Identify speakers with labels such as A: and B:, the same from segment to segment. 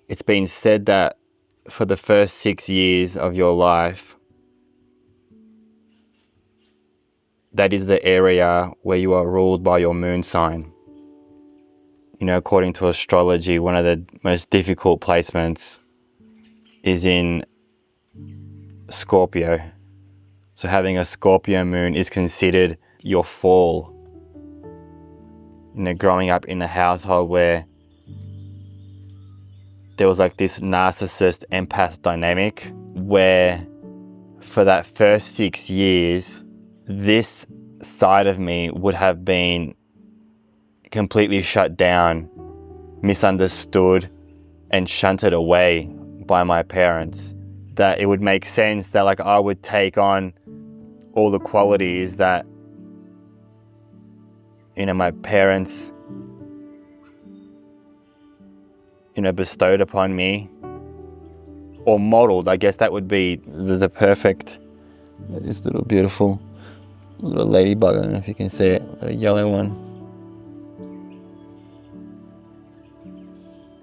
A: It's been said that for the first 6 years of your life, that is the area where you are ruled by your moon sign. You know, according to astrology, one of the most difficult placements is in Scorpio. So having a Scorpio moon is considered your fall. You know, growing up in a household where there was like this narcissist empath dynamic, where for that first 6 years, this side of me would have been completely shut down, misunderstood, and shunted away by my parents. That it would make sense that like I would take on all the qualities that, you know, my parents, you know, bestowed upon me or modeled. I guess that would be the perfect, this little beautiful little ladybug. I don't know if you can see it, a yellow one.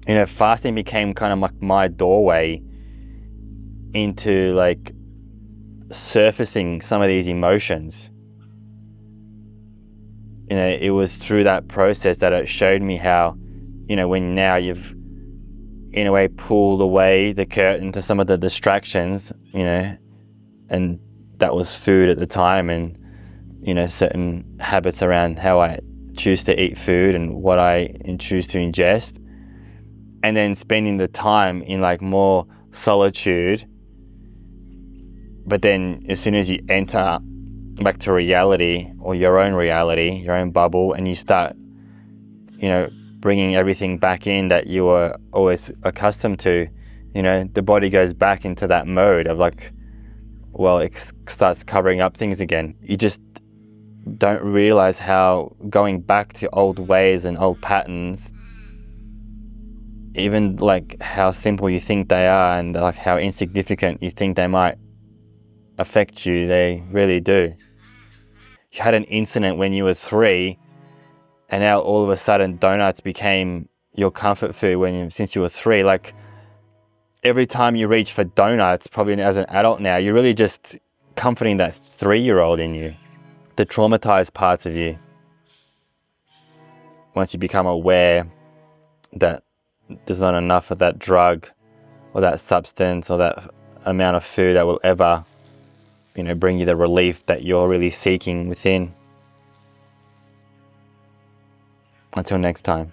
A: You know, fasting became kind of like my doorway into like surfacing some of these emotions. You know, it was through that process that it showed me how, you know, when now you've in a way pulled away the curtain to some of the distractions, you know, and that was food at the time, and, you know, certain habits around how I choose to eat food and what I choose to ingest. And then spending the time in like more solitude. But then as soon as you enter back to reality, or your own reality, your own bubble, and you start, you know, bringing everything back in that you were always accustomed to, you know, the body goes back into that mode of like, well, it starts covering up things again. You just don't realize how going back to old ways and old patterns, even like how simple you think they are and like how insignificant you think they might affect you, they really do. You had an incident when you were 3, and now all of a sudden donuts became your comfort food since you were 3. Like every time you reach for donuts, probably as an adult now, you're really just comforting that 3-year-old in you, the traumatized parts of you. Once you become aware that there's not enough of that drug or that substance or that amount of food that will ever, you know, bring you the relief that you're really seeking within. Until next time.